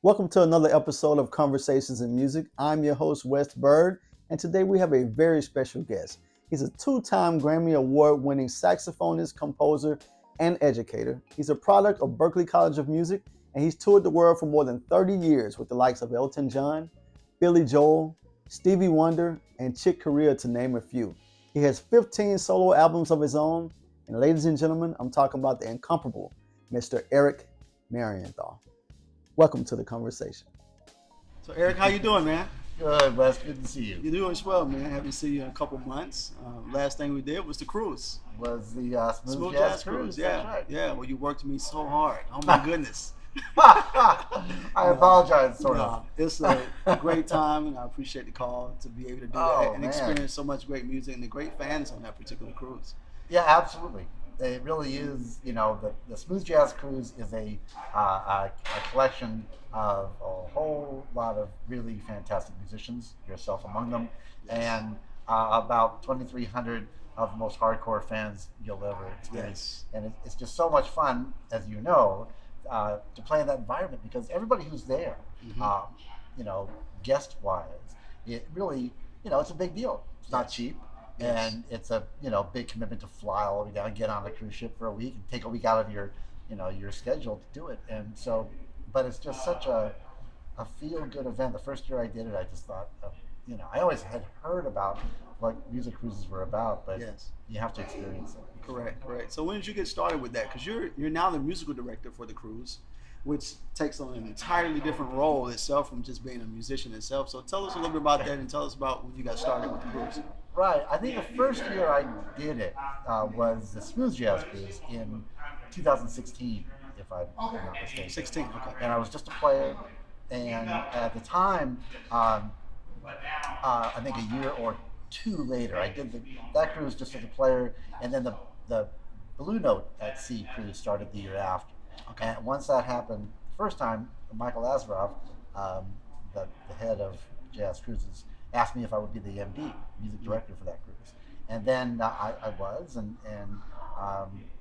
Welcome to another episode of Conversations in Music. I'm your host, Byrd, and today we have a very special guest. He's a two-time Grammy Award-winning saxophonist, composer, and educator. He's a product of Berklee College of Music, and he's toured the world for more than 30 years with the likes of Elton John, Billy Joel, Stevie Wonder, and Chick Corea, to name a few. He has 15 solo albums of his own, and ladies and gentlemen, I'm talking about the incomparable Mr. Eric Marienthal. Welcome to the conversation. So, Eric, how you doing, man? Good, Wes. Good to see you. You're doing swell, man. Happy to see you in a couple months. Last thing we did was the cruise. Was the Smooth Jazz Jazz Cruise? Yeah, That's right. yeah. Well, you worked me so hard. Oh my goodness. I apologize, sort of. It's a great time, and I appreciate the call to be able to do that and experience so much great music and the great fans on that particular cruise. Yeah, absolutely. It really is. The Smooth Jazz Cruise is a collection of a whole lot of really fantastic musicians, yourself among them, and about 2,300 of the most hardcore fans you'll ever experience. Yes. And it's just so much fun, as you know, to play in that environment because everybody who's there, guest-wise, it really, it's a big deal. It's not cheap. Yes. And it's a big commitment to fly all the way down, get on a cruise ship for a week, and take a week out of your schedule to do it. And so, but it's just such a feel good event. The first year I did it, I just thought, I always had heard about what music cruises were about, but you have to experience it. Correct. So when did you get started with that? Because you're now the musical director for the cruise, which takes on an entirely different role itself from just being a musician itself. So tell us a little bit about that and tell us about when you got started with the cruise. Right. I think the first year I did it was the Smooth Jazz Cruise in 2016, if I'm not mistaken. 16, okay. And I was just a player. And at the time, I think a year or two later, I did that cruise just as a player. And then the Blue Note at Sea cruise started the year after. Okay. And once that happened, the first time, Michael Azarov, the head of Jazz Cruises, asked me if I would be the MD, music director for that cruise. And then I was, and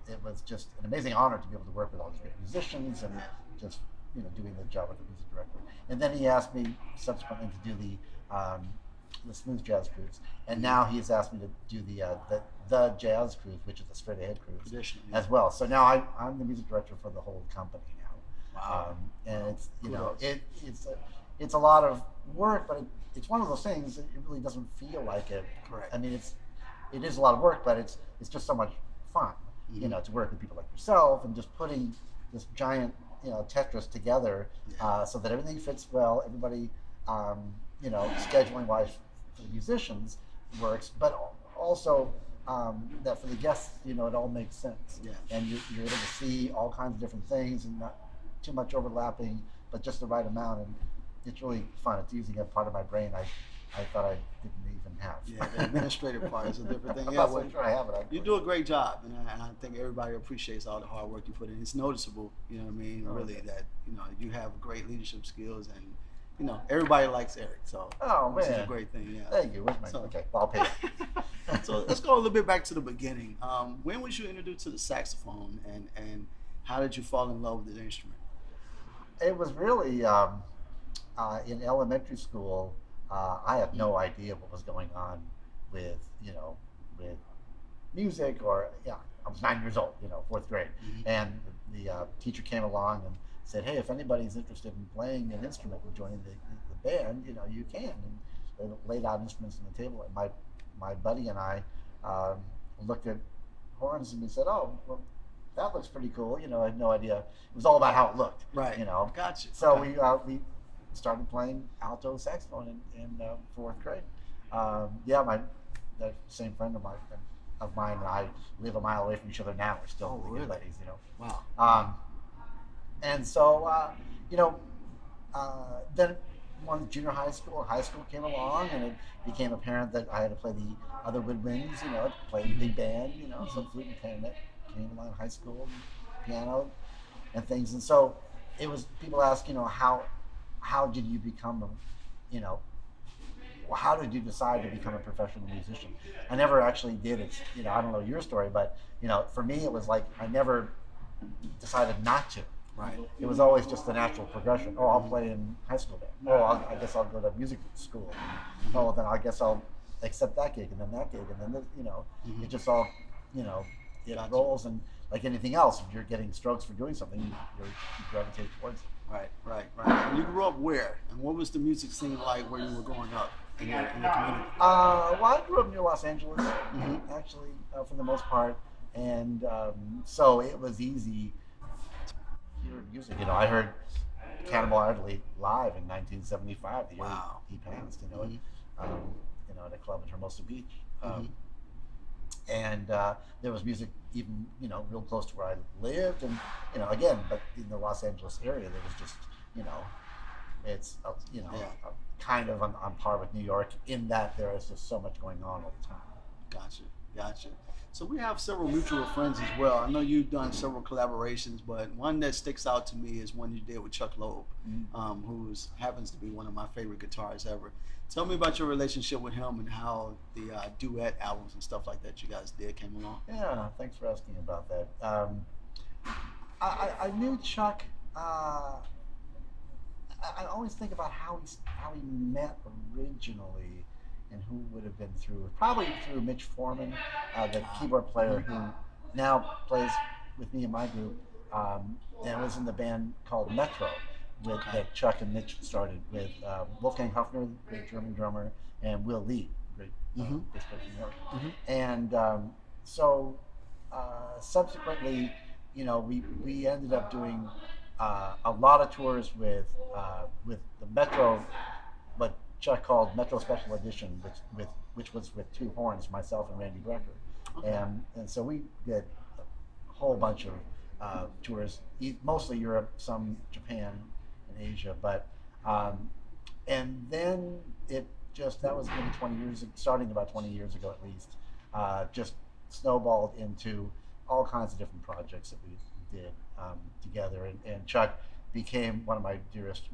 it was just an amazing honor to be able to work with all these great musicians and just doing the job of the music director. And then he asked me subsequently to do the Smooth Jazz Cruise, and now he has asked me to do the Jazz Cruise, which is a straight ahead cruise as well. So now I'm the music director for the whole company now. Wow. And it's it's a lot of work, but it's one of those things that it really doesn't feel like it. Correct. I mean, it is a lot of work, but it's just so much fun, to work with people like yourself and just putting this giant, Tetris together so that everything fits well. Everybody, scheduling wise for the musicians works, but also that for the guests, it all makes sense. Yeah. And you're able to see all kinds of different things and not too much overlapping, but just the right amount. And it's really fun. It's using a part of my brain I thought I didn't even have. Yeah, the administrative part is a different thing. I'm Yeah, not so sure I have it. you do a great job, and I think everybody appreciates all the hard work you put in. It's noticeable, really, that you have great leadership skills, and everybody likes Eric. So Oh, this is man. a great thing. Yeah. Thank you. Where's my okay, I'll pay it. So let's go a little bit back to the beginning. When was you introduced to the saxophone, and how did you fall in love with the instrument? It was really in elementary school. I had no idea what was going on with with music, or I was 9 years old, fourth grade, and the teacher came along and said, "Hey, if anybody's interested in playing an instrument and joining the band, you can." And they laid out instruments on the table, and my buddy and I looked at horns and we said, "Oh, well, that looks pretty cool." I had no idea. It was all about how it looked. Right. Gotcha. So Okay. we started playing alto saxophone in fourth grade. That same friend of mine and I live a mile away from each other now. We're still really? good buddies. Wow. And so then once high school came along, and it became apparent that I had to play the other woodwinds. Play in big band. Some flute and clarinet came along in high school, and piano, and things. And so it was people ask, how did you become how did you decide to become a professional musician? I never actually did it. I don't know your story, but for me it was like I never decided not to. Right. It was always just the natural progression. Oh, I'll play in high school band. Oh, I guess I'll go to music school. Oh, then I guess I'll accept that gig and then that gig and then it just all, it Gotcha. rolls, and like anything else, if you're getting strokes for doing something, you gravitate towards it. Right. And you grew up where? And what was the music scene like where you were growing up in your community? Well, I grew up near Los Angeles, actually, for the most part, and so it was easy to hear music. I heard Cannibal Adderley live in 1975, the year Wow. he passed. At a club in Hermosa Beach, and there was music even real close to where I lived, and again, but in the Los Angeles area, there was just it's kind of on par with New York in that there is just so much going on all the time. Gotcha. So we have several mutual friends as well. I know you've done several collaborations, but one that sticks out to me is one you did with Chuck Loeb, who happens to be one of my favorite guitarists ever. Tell me about your relationship with him and how the duet albums and stuff like that you guys did came along. Yeah, thanks for asking about that. I knew Chuck. I always think about how he met originally, and who would have been probably through Mitch Foreman, the keyboard player who now plays with me in my group, and was in the band called Metro that Chuck and Mitch started with Wolfgang Hufner, great German drummer, and Will Lee, great bass player from New York. And so subsequently, we ended up doing a lot of tours with the Metro, what Chuck called Metro Special Edition, which was with two horns, myself and Randy Brecker. Okay. And so we did a whole bunch of tours, mostly Europe, some Japan and Asia, but and then that was maybe 20 years, starting about 20 years ago at least, just snowballed into all kinds of different projects that we did together, and Chuck became one of my dearest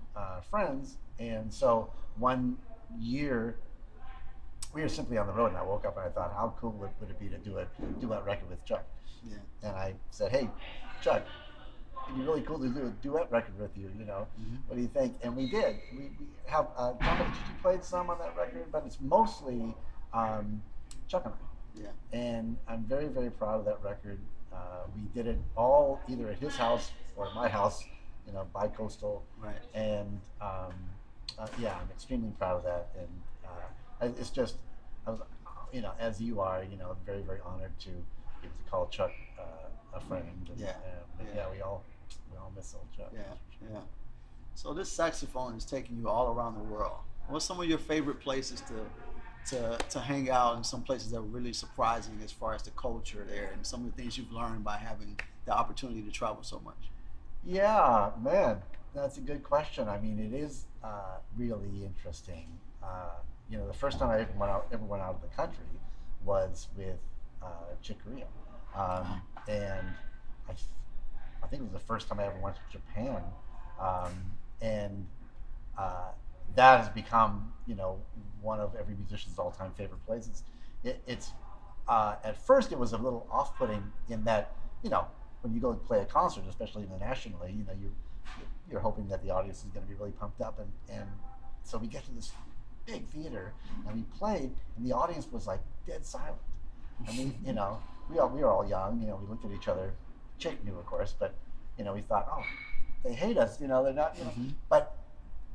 friends. And so one year we were simply on the road, and I woke up and I thought, how cool would it be to do a duet record with Chuck? Yeah. And I said, hey, Chuck, it'd be really cool to do a duet record with you. What do you think? And we did. We have Dominic Gigi played some on that record, but it's mostly Chuck and I. Yeah. And I'm very, very proud of that record. We did it all either at his house or at my house, bi-coastal. Right. And I'm extremely proud of that. And it's just, as you are, very, very honored to get to call Chuck a friend. And, we all miss old Chuck. Yeah. So this saxophone is taking you all around the world. What's some of your favorite places to hang out, and some places that were really surprising as far as the culture there and some of the things you've learned by having the opportunity to travel so much? Yeah, man, that's a good question. I mean, it is really interesting. The first time I ever went out of the country was with Chick Corea, and I think it was the first time I ever went to Japan, and that has become one of every musician's all-time favorite places. It's at first it was a little off-putting in that when you go and play a concert, especially internationally, you're hoping that the audience is going to be really pumped up, and so we get to this big theater and we played, and the audience was like dead silent. I mean, we were all young, we looked at each other. Chick knew, of course, but we thought, oh, they hate us, they're not, but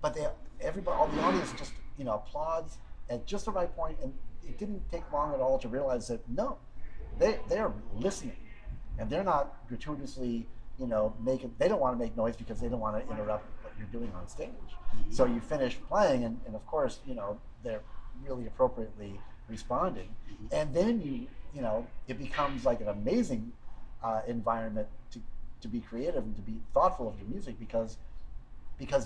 all the audience just applauds at just the right point, and it didn't take long at all to realize that no, they're listening, and they're not gratuitously they don't want to make noise because they don't want to interrupt what you're doing on stage. So you finish playing, and of course they're really appropriately responding, and then it becomes like an amazing environment to be creative and to be thoughtful of your music, because that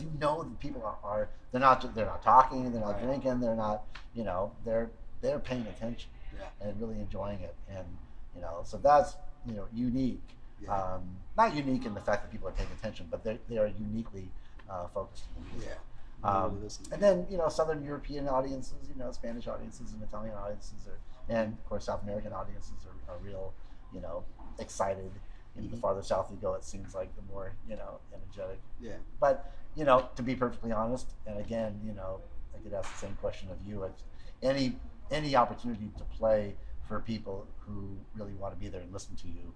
people are they're not talking, they're not drinking, they're not they're paying attention and really enjoying it, and so that's unique. Not unique in the fact that people are paying attention, but they are uniquely focused on the music. And then Southern European audiences, Spanish audiences and Italian audiences, and of course South American audiences are real excited The farther south you go, it seems like the more energetic. Yeah. But to be perfectly honest, and again, I could ask the same question of you. It's any opportunity to play for people who really want to be there and listen to you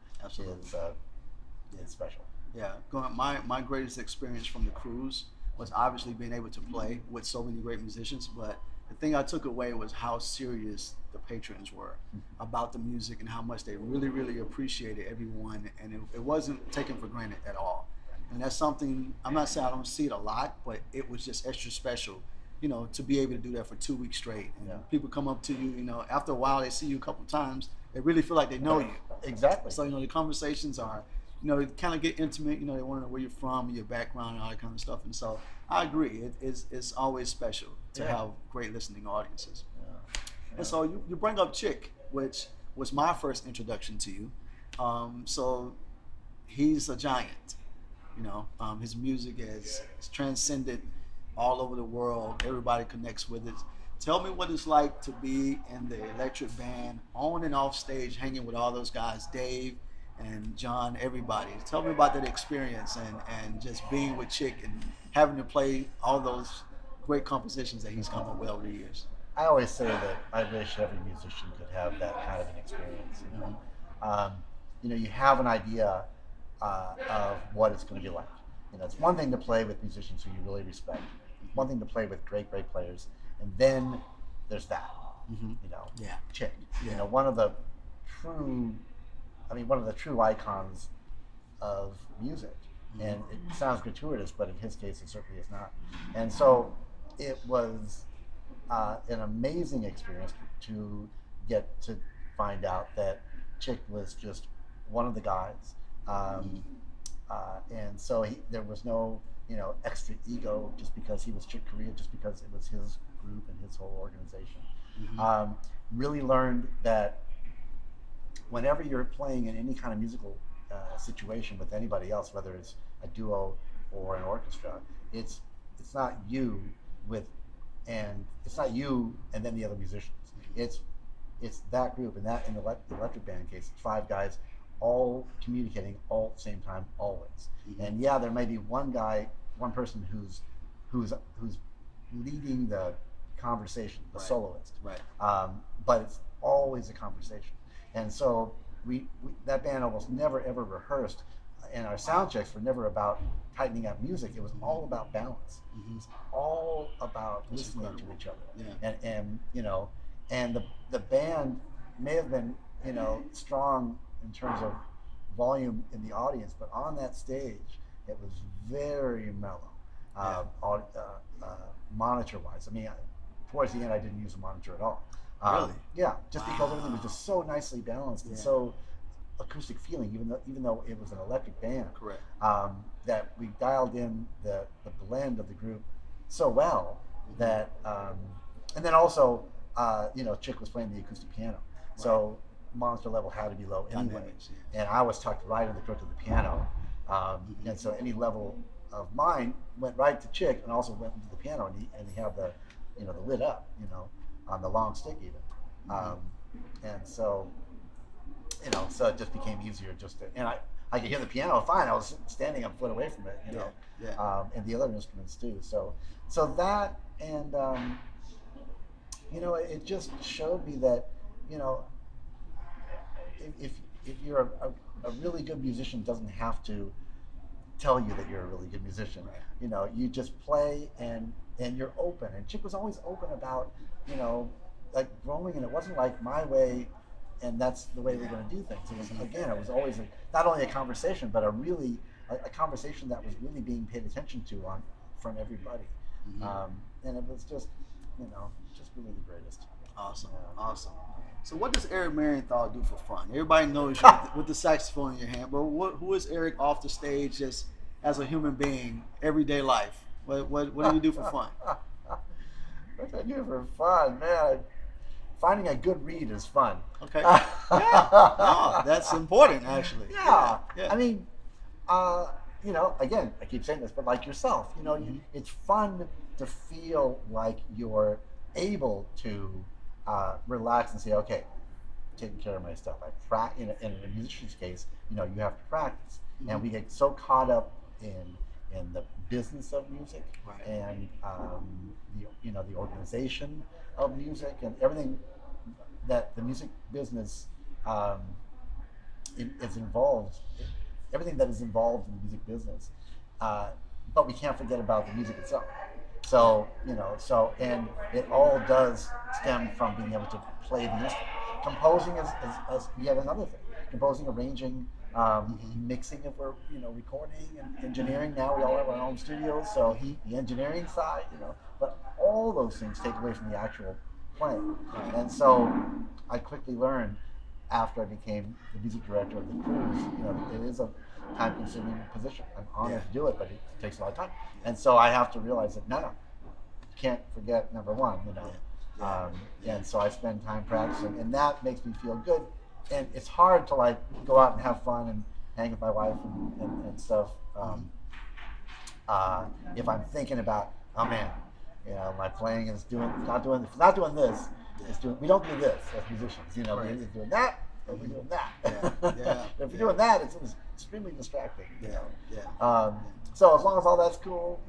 is special. Yeah, my greatest experience from the cruise was obviously being able to play with so many great musicians, but the thing I took away was how serious the patrons were about the music and how much they really, really appreciated everyone, and it wasn't taken for granted at all. And that's something, I'm not saying I don't see it a lot, but it was just extra special, to be able to do that for 2 weeks straight. And people come up to you, after a while they see you a couple times, they really feel like they know you. Exactly. So, the conversations are, they kind of get intimate, they want to know where you're from, your background, and all that kind of stuff. And so I agree, it's always special to have great listening audiences. And so you bring up Chick, which was my first introduction to you. So he's a giant, his music is transcended all over the world. Everybody connects with it. Tell me what it's like to be in the Electric Band, on and off stage, hanging with all those guys, Dave and John, everybody. Tell me about that experience and just being with Chick and having to play all those great compositions that he's come up with over the years. I always say that I wish every musician could have that kind of an experience. You have an idea of what it's going to be like. It's one thing to play with musicians who you really respect. One thing to play with great players, and then there's that. Chick. One of the true icons of music. And it sounds gratuitous, but in his case, it certainly is not. And so it was an amazing experience to get to find out that Chick was just one of the guys. And so there was no, extra ego just because he was Chick Corea, just because it was his group and his whole organization. Really learned that whenever you're playing in any kind of musical situation with anybody else, whether it's a duo or an orchestra, it's not you and then the other musicians. It's that group, and that in the Electric Band case, it's 5 guys all communicating all at the same time, always. And there may be one person who's leading the conversation, the soloist. Right. But it's always a conversation. And so we that band almost never ever rehearsed, and our sound checks were never about tightening up music. It was all about balance. It was all about listening to each other. And the band may have been strong in terms of volume in the audience, but on that stage it was very mellow, monitor wise. Towards the end I didn't use a monitor at all. Really? Yeah, just because everything was just so nicely balanced and so acoustic feeling, even though it was an electric band. Correct. That we dialed in the blend of the group so well that, and then also, Chick was playing the acoustic piano, so monitor level had to be low anyway. And I was tucked right in the crook of the piano, and so any level of mine went right to Chick and also went into the piano, and he had the lid up, on the long stick even, and so so it just became easier and I could hear the piano fine. I was standing a foot away from it, and the other instruments too. So that, and it just showed me that if you're a really good musician, doesn't have to tell you that you're a really good musician. Right. You just play and you're open. And Chick was always open about like growing, and it wasn't like my way and that's the way we're going to do things. It was always not only a conversation, but a conversation that was really being paid attention to from everybody. And it was just really the greatest. Awesome. So what does Eric Marienthal do for fun? Everybody knows you with the saxophone in your hand, but who is Eric off the stage just as a human being, everyday life? What do you do for fun? What do I do for fun, man? Finding a good read is fun. Okay. Yeah. That's important, actually. Yeah. Yeah. Again, I keep saying this, but like yourself, it's fun to feel like you're able to relax and say, okay, taking care of my stuff. In a musician's case, you have to practice, and we get so caught up in the business of music, Right. and the organization of music and everything that the music business is involved, everything that is involved in the music business. But we can't forget about the music itself. So, and it all does stem from being able to play the instrument. Composing is yet another thing. Composing, arranging, mixing if we're, recording, and engineering. Now we all have our own studios, so the engineering side, but all those things take away from the actual playing. And so I quickly learned after I became the music director of the cruise, it is a time-consuming position. I'm honored to do it, but it takes a lot of time. And so I have to realize that no, can't forget number one, And so I spend time practicing, and that makes me feel good. And it's hard to go out and have fun and hang with my wife and stuff. If I'm thinking about, oh man, my playing is not doing this. We don't do this as musicians. We're either doing that or we're doing that. If we're doing that, it's extremely distracting. So as long as all that's cool,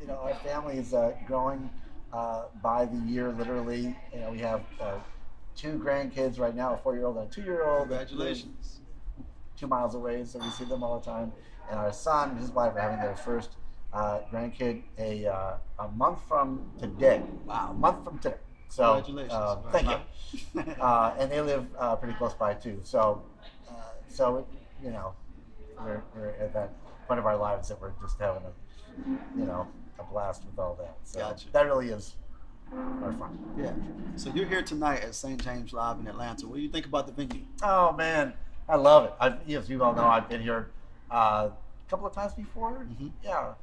our family is growing by the year, literally. We have 2 grandkids right now, a 4-year-old and a 2-year-old. Congratulations. 2 miles away, so we see them all the time. And our son and his wife are having their first grandkid a month from today. Wow, a month from today. So, congratulations. Thank you. And they live pretty close by too. So, we're at that point of our lives that we're just having a blast with all that. So Gotcha. That really is our fun. Yeah. So you're here tonight at St. James Live in Atlanta. What do you think about the venue? Oh man, I love it. As you all know, I've been here a couple of times before. Yeah.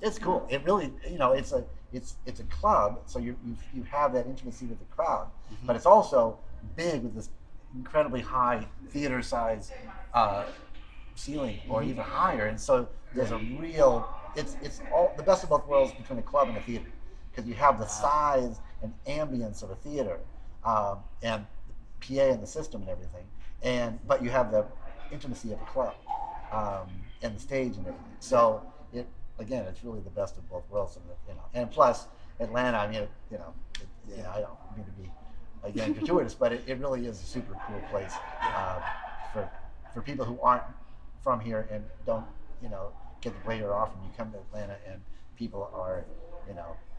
It's cool. It really, it's a club, so you have that intimacy with the crowd, but it's also big with this incredibly high theater size ceiling, or even higher, and so there's a real. It's all the best of both worlds between a club and a theater, because you have the size and ambience of a theater, and the PA and the system and everything, but you have the intimacy of a club, and the stage and everything. So it's really the best of both worlds, and plus Atlanta. I mean, I don't mean to be again gratuitous, but it really is a super cool place for people who aren't from here and don't get to play here often. You come to Atlanta and people are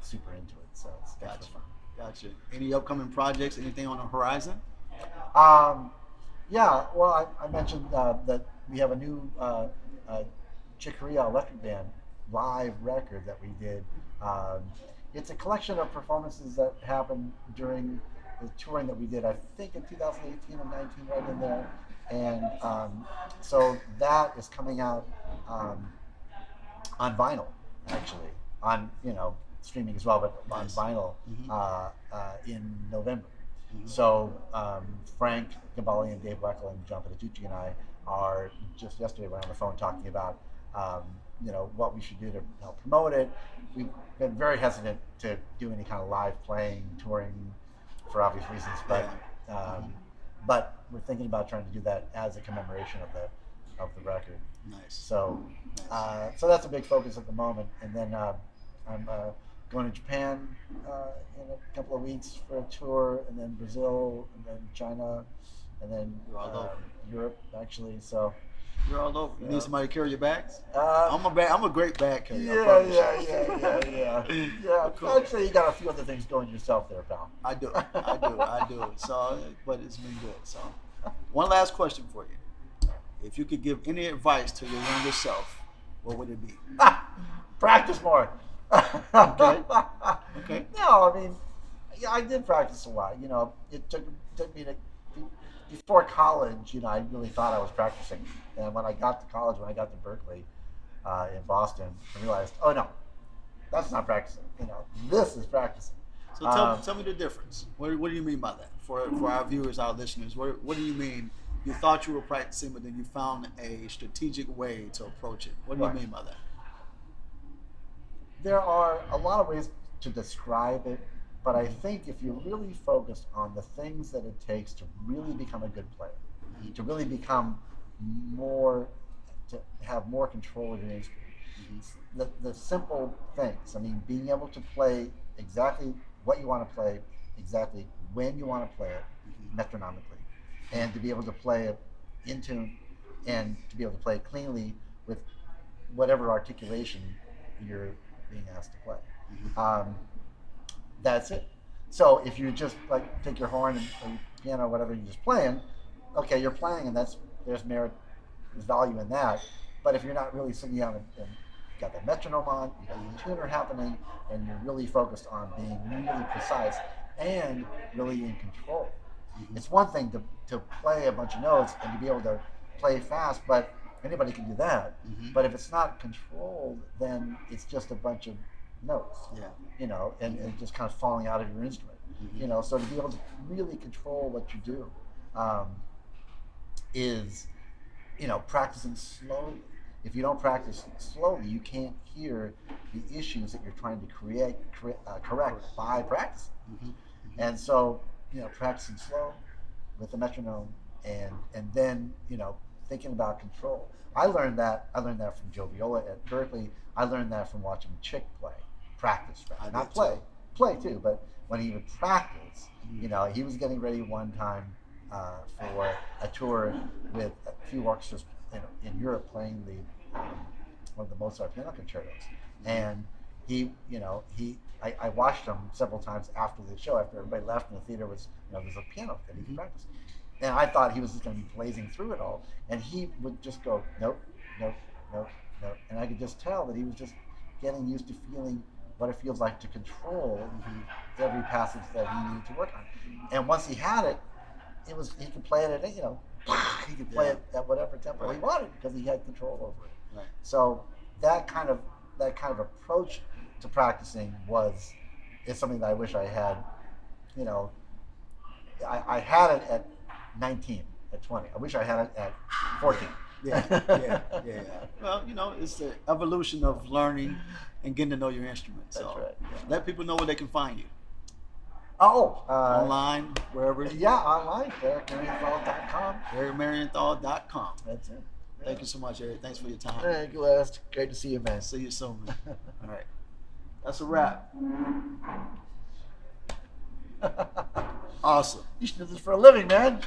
super into it, so it's Gotcha. fun. Gotcha. Any upcoming projects? Anything on the horizon? Yeah. Well, I mentioned that we have a new Chick Corea Elektric Band live record that we did. It's a collection of performances that happened during the touring that we did, I think in 2018 and 19, right in there. And so that is coming out on vinyl, actually, on streaming as well, but on vinyl in November. So Frank Gambale and Dave Weckl and John Petitucci and I are just yesterday were on the phone talking about what we should do to help promote it. We've been very hesitant to do any kind of live playing, touring, for obvious reasons, but we're thinking about trying to do that as a commemoration of the record. Nice. So so that's a big focus at the moment. And then I'm going to Japan in a couple of weeks for a tour, and then Brazil, and then China, and then Europe, actually. So you're all over. You need somebody to carry your bags? I'm I'm a great bag carrier. Yeah. Cool. I'd say you got a few other things going yourself there, pal. I do. So, but it's been good. So, one last question for you. If you could give any advice to your younger self, what would it be? Practice more. Okay. No, I mean, I did practice a lot. It took me to. Before college, I really thought I was practicing. And when I got to college, when I got to Berkeley in Boston, I realized, oh no, that's not practicing. This is practicing. So tell me the difference. What do you mean by that? For our viewers, our listeners, what do you mean? You thought you were practicing, but then you found a strategic way to approach it. What do you mean by that? There are a lot of ways to describe it, But I think if you're really focused on the things that it takes to really become a good player, to really become more, to have more control of your instrument, the simple things. I mean, being able to play exactly what you want to play, exactly when you want to play it, metronomically, and to be able to play it in tune, and to be able to play it cleanly with whatever articulation you're being asked to play. That's it. So if you just like take your horn and or your piano or whatever you're just playing, okay, you're playing, and there's merit, there's value in that. But if you're not really sitting down and got the metronome on, you got the tuner happening, and you're really focused on being really precise and really in control. It's one thing to play a bunch of notes and to be able to play fast, but anybody can do that. But if it's not controlled, then it's just a bunch of notes, and just kind of falling out of your instrument. So to be able to really control what you do is, practicing slowly. If you don't practice slowly, you can't hear the issues that you're trying to correct by practicing. And so, practicing slow with the metronome, and then thinking about control. I learned that from Joe Viola at Berkeley. I learned that from watching Chick practice, not play too, but when he would practice, he was getting ready one time for a tour with a few orchestras in Europe playing one of the Mozart piano concertos, and I watched him several times after the show, after everybody left and the theater was, there's a piano that he could practice. And I thought he was just going to be blazing through it all, and he would just go nope, nope, nope, nope, and I could just tell that he was just getting used to feeling what it feels like to control every passage that he needed to work on. And once he had it, he could play it at he could play it at whatever tempo he wanted because he had control over it. Right. So that kind of approach to practicing is something that I wish I had. I had it at 19, at 20. I wish I had it at 14. Yeah. Well, it's the evolution of learning and getting to know your instrument. That's so right. let people know where they can find you. Online, wherever. Yeah, online. EricMarienthal.com. EricMarienthal.com. That's it. Thank you so much, Eric. Thanks for your time. Thank you, Les. Great to see you, man. See you soon, man. All right. That's a wrap. Awesome. You should do this for a living, man.